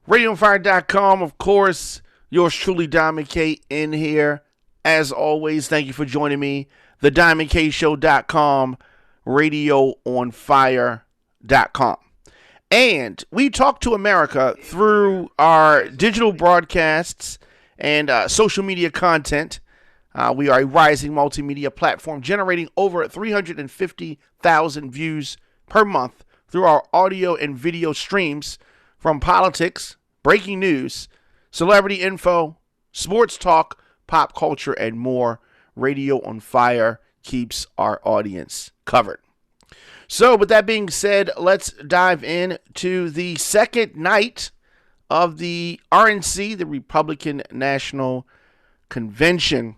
RadioFire.com, of course, yours truly, Diamond K, in here. As always, thank you for joining me. TheDiamondKShow.com, RadioOnFire.com. And we talk to America through our digital broadcasts and social media content. We are a rising multimedia platform generating over 350,000 views per month through our audio and video streams from politics, breaking news, celebrity info, sports talk, pop culture, and more. Radio on Fire keeps our audience covered. So with that being said, let's dive into the second night of the RNC, the Republican National Convention,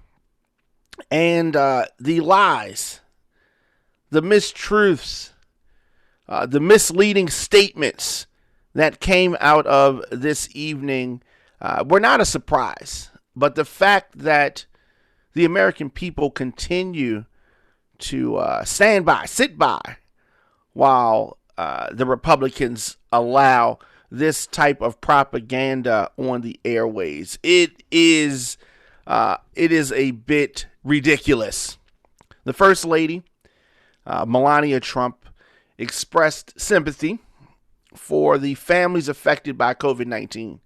and the lies, the mistruths, the misleading statements that came out of this evening were not a surprise. But the fact that the American people continue to stand by, sit by, while the Republicans allow this type of propaganda on the airways, it is a bit ridiculous. The First Lady, Melania Trump, expressed sympathy for the families affected by COVID-19.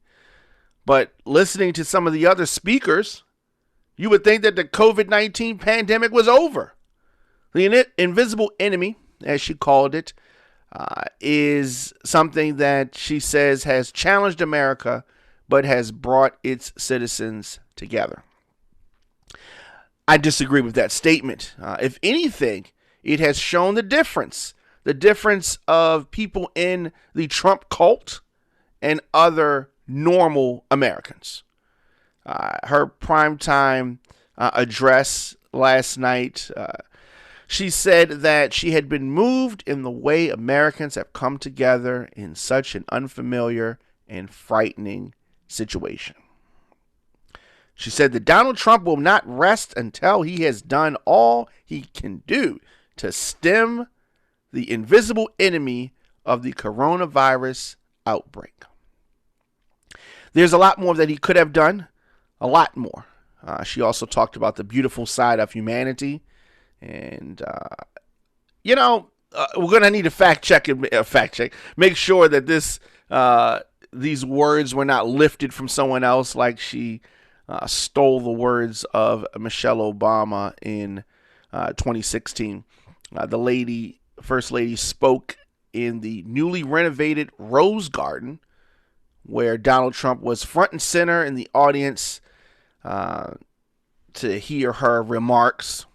But listening to some of the other speakers, you would think that the COVID-19 pandemic was over. The invisible enemy, as she called it, is something that she says has challenged America, but has brought its citizens together. I disagree with that statement. If anything, it has shown the difference of people in the Trump cult and other normal Americans. Her primetime address last night, she said that she had been moved in the way Americans have come together in such an unfamiliar and frightening situation. She said that Donald Trump will not rest until he has done all he can do to stem the invisible enemy of the coronavirus outbreak. There's a lot more that he could have done, a lot more. She also talked about the beautiful side of humanity. And, we're going to need a fact check. Make sure that these words were not lifted from someone else, like she stole the words of Michelle Obama in 2016. The First Lady spoke in the newly renovated Rose Garden, where Donald Trump was front and center in the audience to hear her remarks.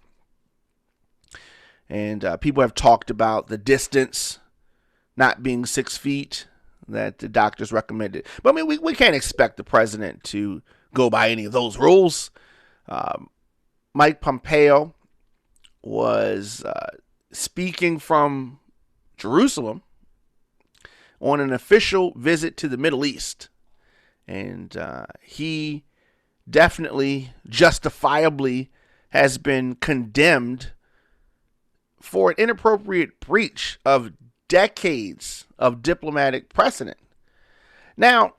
And people have talked about the distance not being 6 feet that the doctors recommended. But I mean, we can't expect the president to go by any of those rules. Mike Pompeo was speaking from Jerusalem on an official visit to the Middle East. And he definitely, justifiably, has been condemned for an inappropriate breach of decades of diplomatic precedent. Now,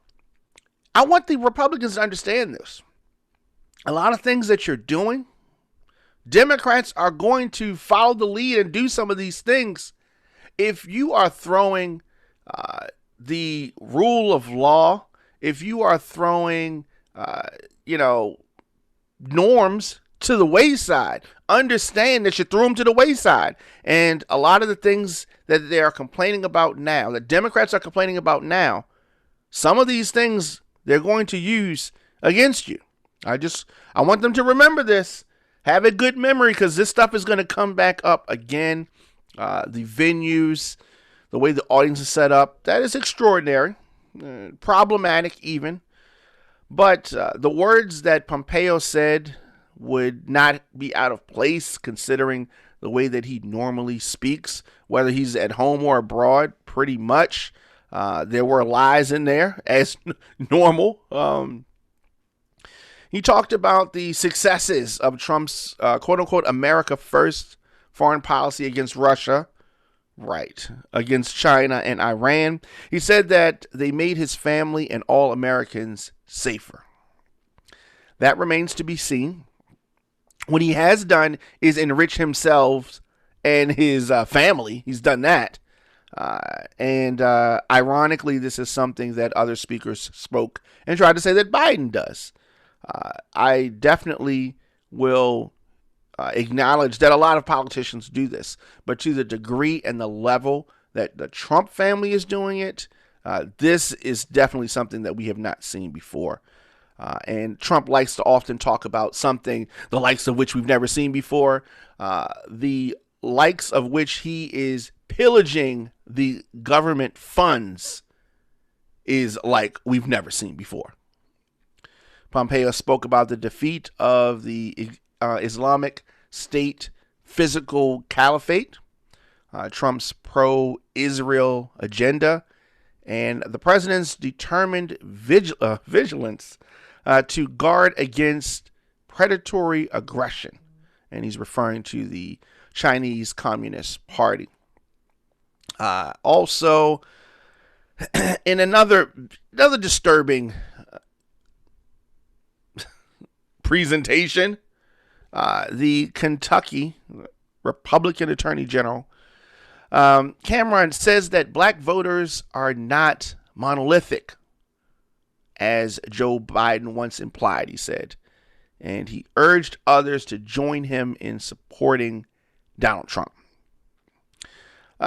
I want the Republicans to understand this. A lot of things that you're doing, Democrats are going to follow the lead and do some of these things. If you are throwing the rule of law, if you are throwing, norms to the wayside, understand that you threw them to the wayside. And a lot of the things that they are complaining about now, that Democrats are complaining about now, some of these things they're going to use against you. I want them to remember this. Have a good memory, because this stuff is going to come back up again. The venues, the way the audience is set up, that is extraordinary, problematic even. But the words that Pompeo said would not be out of place considering the way that he normally speaks, whether he's at home or abroad, pretty much. There were lies in there, as normal. He talked about the successes of Trump's quote-unquote America First foreign policy against Russia, Right. Against China and Iran. He said that they made his family and all Americans safer. That remains to be seen. What he has done is enrich himself and his family. He's done that. And ironically, this is something that other speakers spoke and tried to say that Biden does. I definitely will acknowledge that a lot of politicians do this, but to the degree and the level that the Trump family is doing it, this is definitely something that we have not seen before. And Trump likes to often talk about something, the likes of which we've never seen before, the likes of which he is pillaging the government funds is like we've never seen before. Pompeo spoke about the defeat of the Islamic State physical caliphate, Trump's pro-Israel agenda, and the president's determined vigilance to guard against predatory aggression. And he's referring to the Chinese Communist Party. Also, in another disturbing presentation, the Kentucky Republican Attorney General Cameron says that black voters are not monolithic, as Joe Biden once implied, he said. And he urged others to join him in supporting Donald Trump.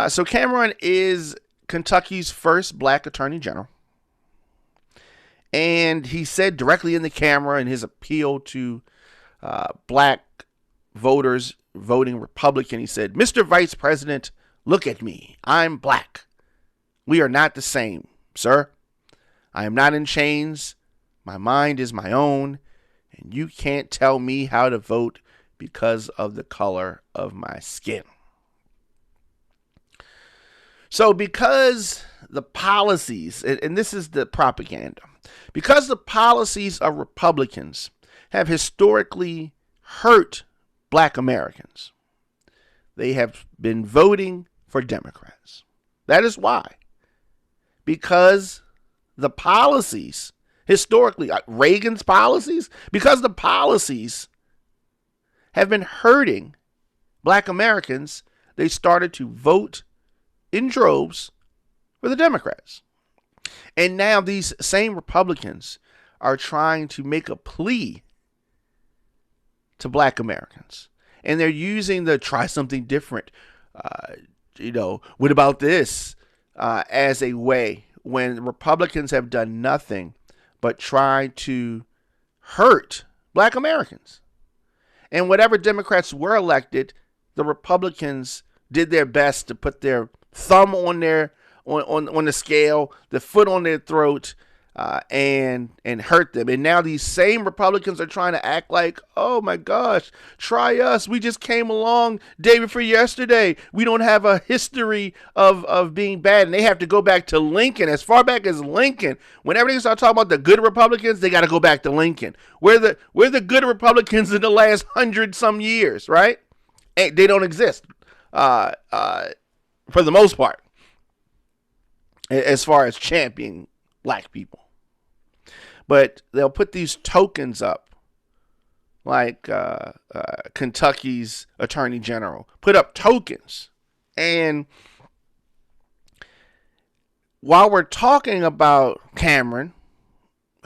So Cameron is Kentucky's first black attorney general. And he said directly in the camera in his appeal to black voters voting Republican, he said, "Mr. Vice President, look at me. I'm black. We are not the same, sir. I am not in chains. My mind is my own. And you can't tell me how to vote because of the color of my skin." So because the policies, and this is the propaganda, because the policies of Republicans have historically hurt black Americans, they have been voting for Democrats. That is why. Because the policies, historically, Reagan's policies, because the policies have been hurting black Americans, they started to vote in droves for the Democrats. And now these same Republicans are trying to make a plea to black Americans. And they're using the try something different, what about this, as a way when Republicans have done nothing but try to hurt black Americans. And whatever Democrats were elected, the Republicans did their best to put their thumb on their on the scale, the foot on their throat, and hurt them. And now these same Republicans are trying to act like, oh my gosh, try us. We just came along day before yesterday. We don't have a history of being bad. And they have to go back to Lincoln, as far back as Lincoln. Whenever they start talking about the good Republicans, they got to go back to Lincoln. We're the good Republicans in the last 100-some years, right? And they don't exist for the most part, as far as championing black people. But they'll put these tokens up, like Kentucky's Attorney General put up tokens. And while we're talking about Cameron,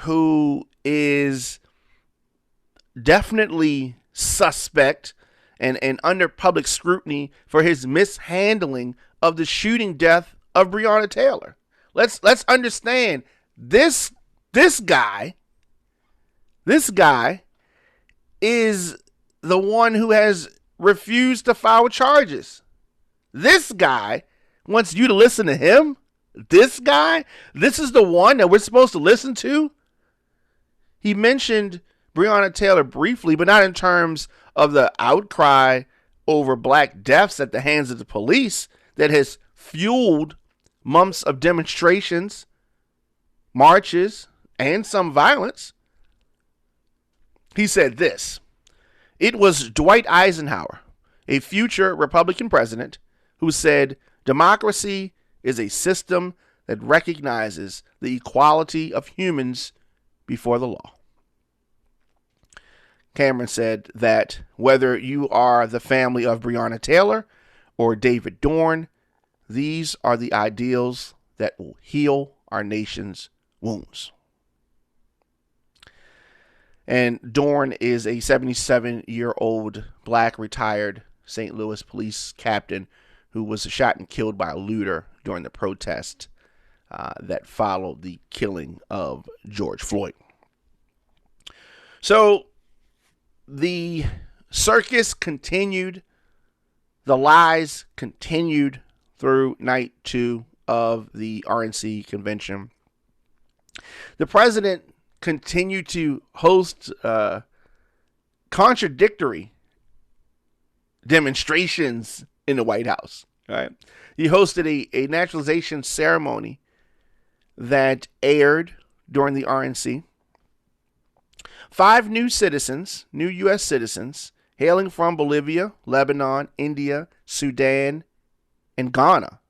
who is definitely suspect and under public scrutiny for his mishandling of the shooting death of Breonna Taylor. Let's understand this guy is the one who has refused to file charges. This guy wants you to listen to him. This is the one that we're supposed to listen to. He mentioned Breonna Taylor briefly, but not in terms of the outcry over black deaths at the hands of the police that has fueled months of demonstrations, marches, and some violence. He said this: "It was Dwight Eisenhower, a future Republican president, who said, Democracy is a system that recognizes the equality of humans before the law. Cameron said that whether you are the family of Breonna Taylor or David Dorn, these are the ideals that will heal our nation's wounds. And Dorn is a 77-year-old black retired St. Louis police captain who was shot and killed by a looter during the protest that followed the killing of George Floyd. So the circus continued. The lies continued through night 2 of the RNC convention. The president continued to host contradictory demonstrations in the White House. Right? He hosted a naturalization ceremony that aired during the RNC. 5 new U.S. citizens, hailing from Bolivia, Lebanon, India, Sudan, and Ghana,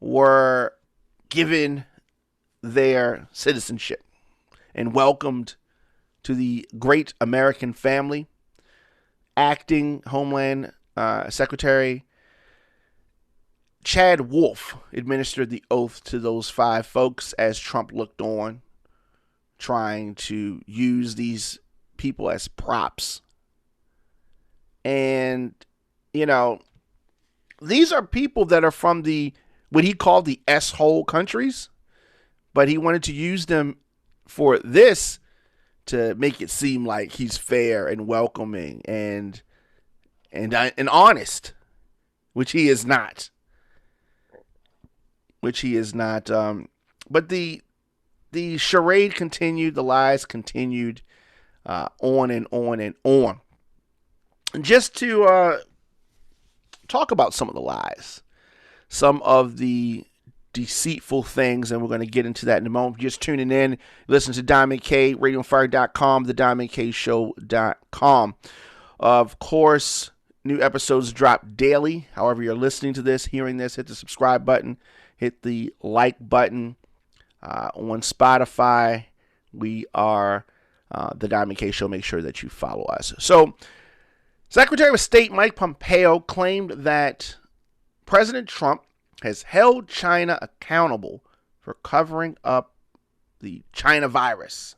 were given their citizenship and welcomed to the great American family. Acting Homeland Secretary Chad Wolf administered the oath to those 5 folks as Trump looked on, trying to use these people as props. And, you know, these are people that are from what he called the S-hole countries, but he wanted to use them for this to make it seem like he's fair and welcoming and honest, which he is not. But the charade continued, the lies continued, on and on and on. And just to talk about some of the lies, some of the deceitful things, and we're going to get into that in a moment. Just tuning in, listen to Diamond K, RadioFire.com, TheDiamondKShow.com. Of course, new episodes drop daily. However you're listening to this, hearing this, hit the subscribe button, hit the like button. On Spotify, we are The Diamond K Show. Make sure that you follow us. So, Secretary of State Mike Pompeo claimed that President Trump has held China accountable for covering up the China virus,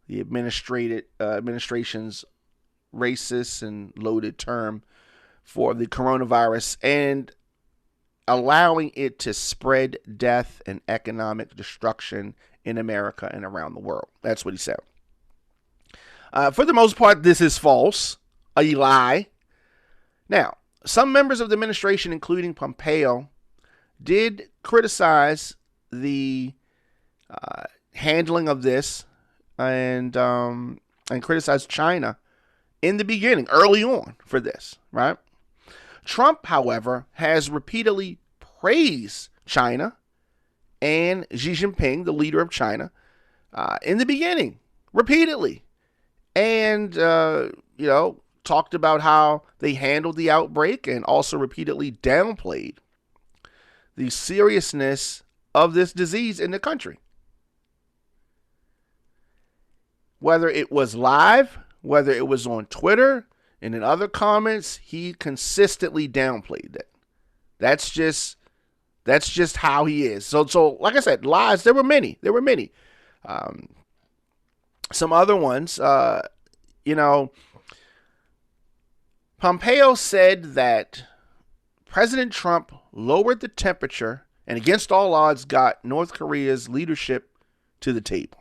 the administration's racist and loaded term for the coronavirus, and allowing it to spread death and economic destruction in America and around the world. That's what he said. For the most part, this is false, a lie. Now, some members of the administration, including Pompeo, did criticize the handling of this and criticize China in the beginning, early on, for this, right? Trump, however, has repeatedly praised China and Xi Jinping, the leader of China, in the beginning, repeatedly. And, talked about how they handled the outbreak and also repeatedly downplayed the seriousness of this disease in the country. Whether it was live, whether it was on Twitter, and in other comments, he consistently downplayed it. That's just how he is. So like I said, lies, there were many. Some other ones, Pompeo said that President Trump lowered the temperature and against all odds got North Korea's leadership to the table.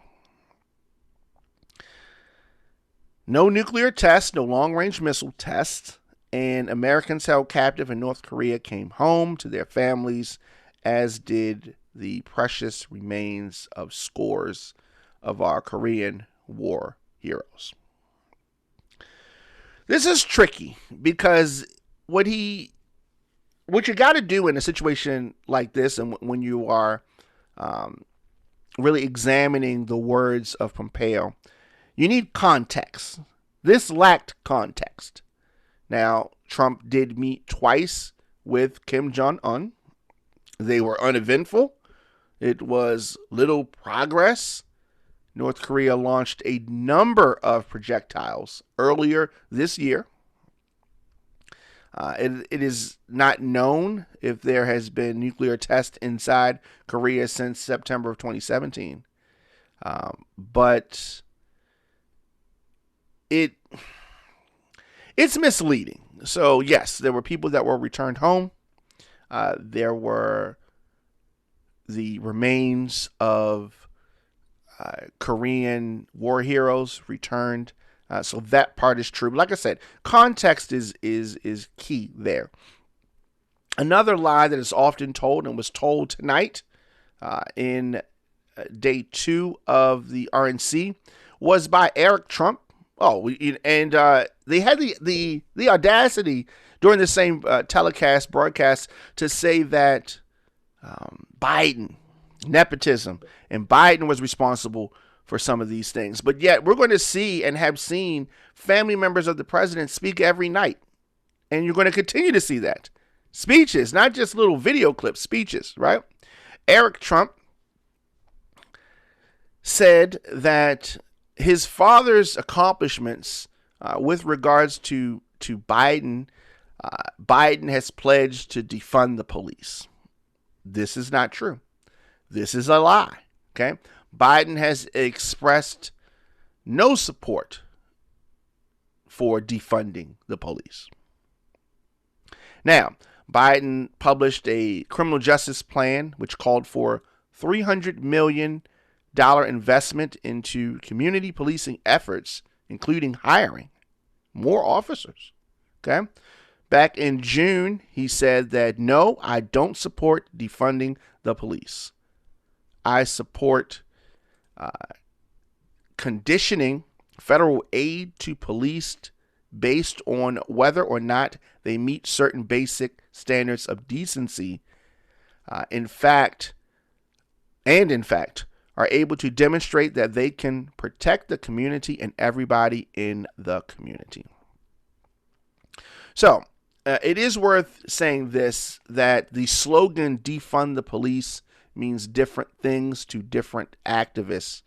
No nuclear tests, no long-range missile tests, and Americans held captive in North Korea came home to their families, as did the precious remains of scores of our Korean War heroes. This is tricky because what you got to do in a situation like this, and when you are really examining the words of Pompeo, you need context. This lacked context. Now, Trump did meet twice with Kim Jong-un. They were uneventful. It was little progress. North Korea launched a number of projectiles earlier this year. It is not known if there has been nuclear tests inside Korea since September of 2017. But it's misleading. So, yes, there were people that were returned home. There were the remains of Korean war heroes returned. So that part is true. But like I said, context is key there. Another lie that is often told and was told tonight in day 2 of the RNC was by Eric Trump. They had the audacity during the same broadcast to say that Biden, nepotism, and Biden was responsible for some of these things. But yet we're going to see and have seen family members of the president speak every night. And you're going to continue to see that. Speeches, not just little video clips, speeches, right? Eric Trump said that his father's accomplishments with regards to Biden, Biden has pledged to defund the police. This is not true. This is a lie, okay? Biden has expressed no support for defunding the police. Now, Biden published a criminal justice plan which called for $300 million investment into community policing efforts, including hiring more officers. Okay. Back in June, he said that, no, I don't support defunding the police. I support conditioning federal aid to police based on whether or not they meet certain basic standards of decency. In fact, are able to demonstrate that they can protect the community and everybody in the community. So, it is worth saying this, that the slogan defund the police means different things to different activists.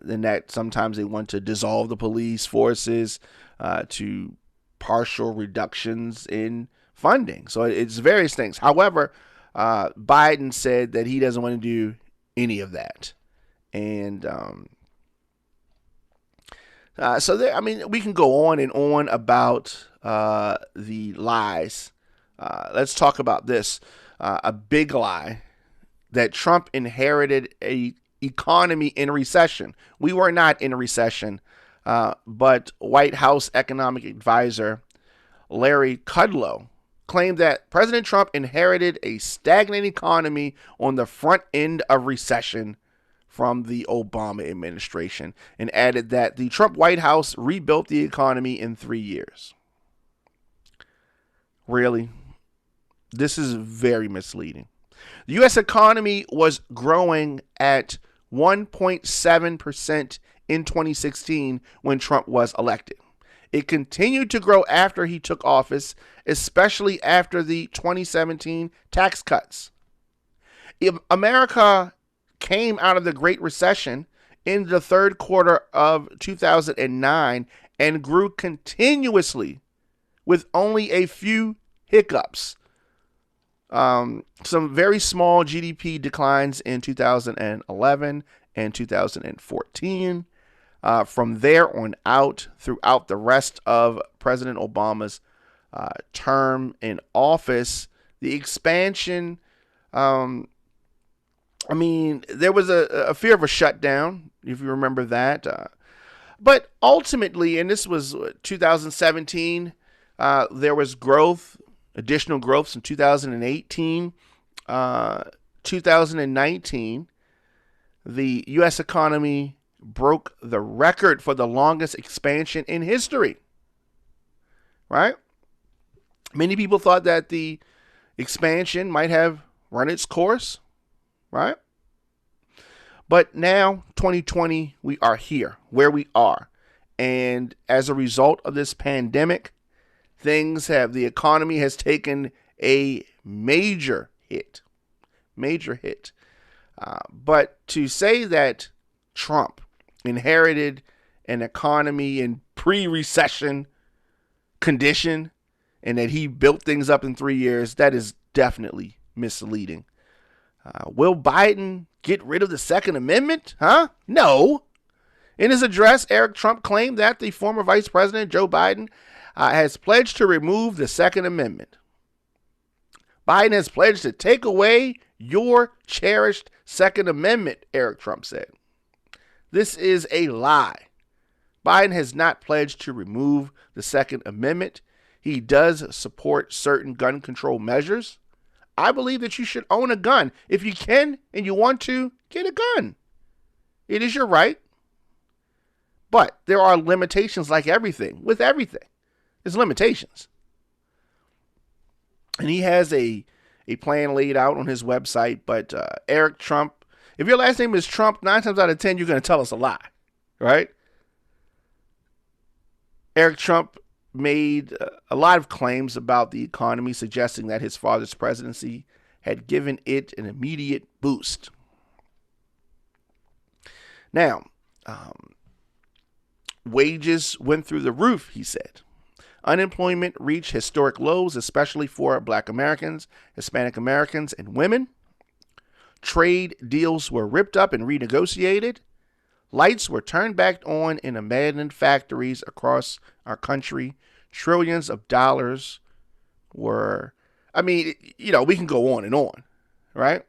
Than that, sometimes they want to dissolve the police forces, to partial reductions in funding. So it's various things. However, Biden said that he doesn't want to do any of that. And we can go on and on about the lies. Let's talk about this. A big lie, that Trump inherited a economy in recession. We were not in a recession, but White House economic advisor Larry Kudlow claimed that President Trump inherited a stagnant economy on the front end of recession from the Obama administration, and added that the Trump White House rebuilt the economy in 3 years. Really? This is very misleading. The U.S. economy was growing at 1.7% in 2016 when Trump was elected. It continued to grow after he took office, especially after the 2017 tax cuts. America came out of the Great Recession in the third quarter of 2009 and grew continuously with only a few hiccups. Some very small GDP declines in 2011 and 2014. From there on out, throughout the rest of President Obama's term in office, the expansion, there was a fear of a shutdown, if you remember that. But ultimately, and this was 2017, there was growth. Additional growth in 2018, 2019, the U.S. economy broke the record for the longest expansion in history, right? Many people thought that the expansion might have run its course, right? But now, 2020, we are here, where we are. And as a result of this pandemic, the economy has taken a major hit. Major hit. But to say that Trump inherited an economy in pre-recession condition and that he built things up in 3 years, that is definitely misleading. Will Biden get rid of the Second Amendment? No. In his address, Eric Trump claimed that the former Vice President, Joe Biden, has pledged to remove the Second Amendment. Biden has pledged to take away your cherished Second Amendment, Eric Trump said. This is a lie. Biden has not pledged to remove the Second Amendment. He does support certain gun control measures. I believe that you should own a gun. If you can and you want to, get a gun. It is your right. But there are limitations like everything. With everything, there's limitations. And he has a plan laid out on his website. But Eric Trump, if your last name is Trump, 9 times out of 10, you're going to tell us a lie, right? Eric Trump made a lot of claims about the economy, suggesting that his father's presidency had given it an immediate boost. Now, wages went through the roof, he said. Unemployment reached historic lows, especially for Black Americans, Hispanic Americans, and women. Trade deals were ripped up and renegotiated. Lights were turned back on in abandoned factories across our country. Trillions of dollars were, we can go on and on, right?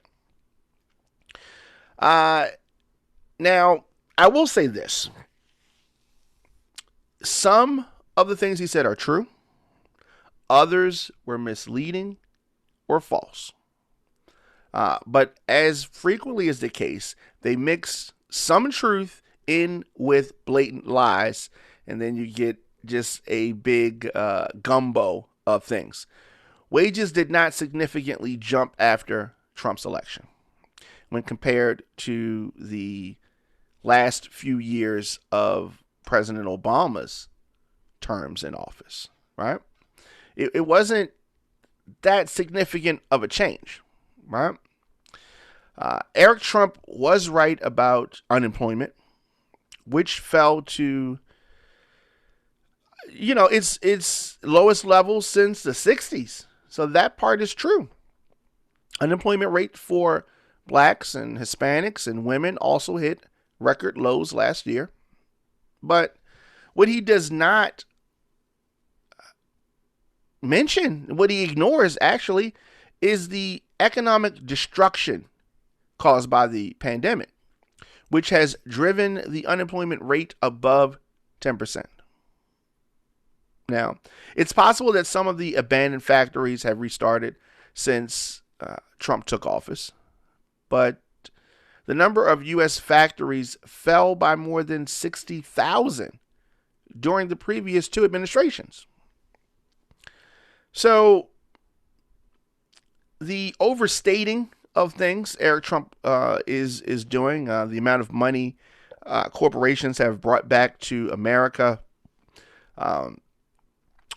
Now, I will say this. Some of the things he said are true. Others were misleading or false. But as frequently is the case, they mix some truth in with blatant lies, and then you get just a big gumbo of things. Wages did not significantly jump after Trump's election when compared to the last few years of President Obama's terms in office, right? It wasn't that significant of a change, right? Eric Trump was right about unemployment, which fell to, its lowest level since the 60s. So that part is true. Unemployment rate for Blacks and Hispanics and women also hit record lows last year. But what he does not mention, what he ignores actually, is the economic destruction caused by the pandemic, which has driven the unemployment rate above 10%. Now, it's possible that some of the abandoned factories have restarted since Trump took office, but the number of U.S. factories fell by more than 60,000 during the previous 2 administrations. So the overstating of things Eric Trump is doing, the amount of money corporations have brought back to America,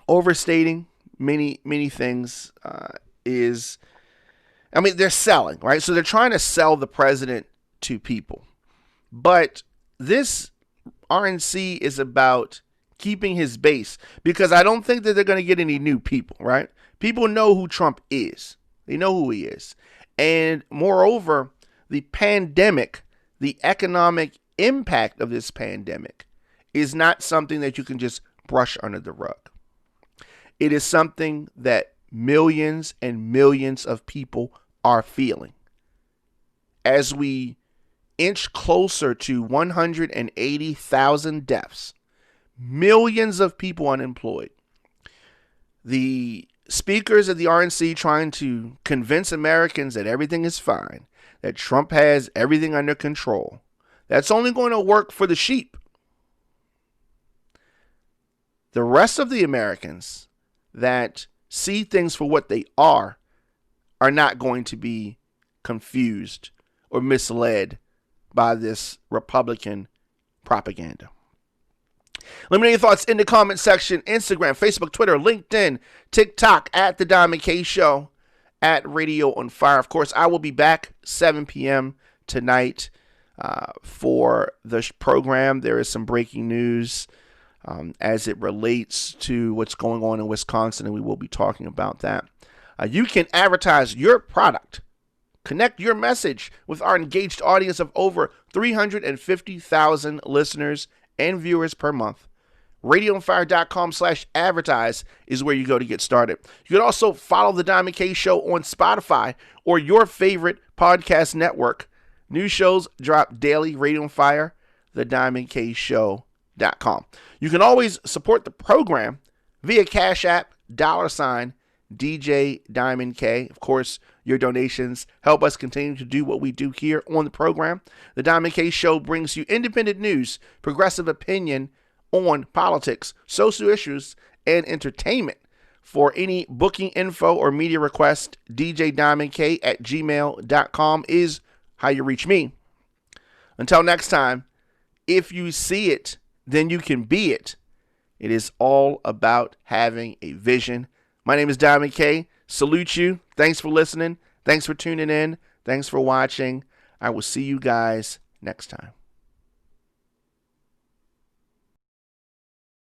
overstating many things is, they're selling, right? So they're trying to sell the president to people. But this RNC is about keeping his base, because I don't think that they're going to get any new people, right? People know who Trump is. They know who he is. And moreover, the pandemic, the economic impact of this pandemic is not something that you can just brush under the rug. It is something that millions and millions of people are feeling. As we inch closer to 180,000 deaths, millions of people unemployed, the speakers of the RNC trying to convince Americans that everything is fine, that Trump has everything under control, that's only going to work for the sheep. The rest of the Americans that see things for what they are not going to be confused or misled by this Republican propaganda. Let me know your thoughts in the comment section. Instagram, Facebook, Twitter, LinkedIn, TikTok, at The Diamond K Show, at Radio on Fire. Of course, I will be back 7 p.m. tonight for the program. There is some breaking news as it relates to what's going on in Wisconsin, and we will be talking about that. You can advertise your product. Connect your message with our engaged audience of over 350,000 listeners and viewers per month. RadioonFire.com/advertise is where you go to get started. You can also follow The Diamond K Show on Spotify or your favorite podcast network. New shows drop daily. Radio on Fire, TheDiamondKShow.com. You can always support the program via Cash App, $DJ Diamond K. Of course, your donations help us continue to do what we do here on the program. The Diamond K Show brings you independent news, progressive opinion on politics, social issues, and entertainment. For any booking info or media request, djdiamondk@gmail.com is how you reach me. Until next time, if you see it, then you can be it. It is all about having a vision. My name is Diamond K. Salute you. Thanks for listening. Thanks for tuning in. Thanks for watching. I will see you guys next time.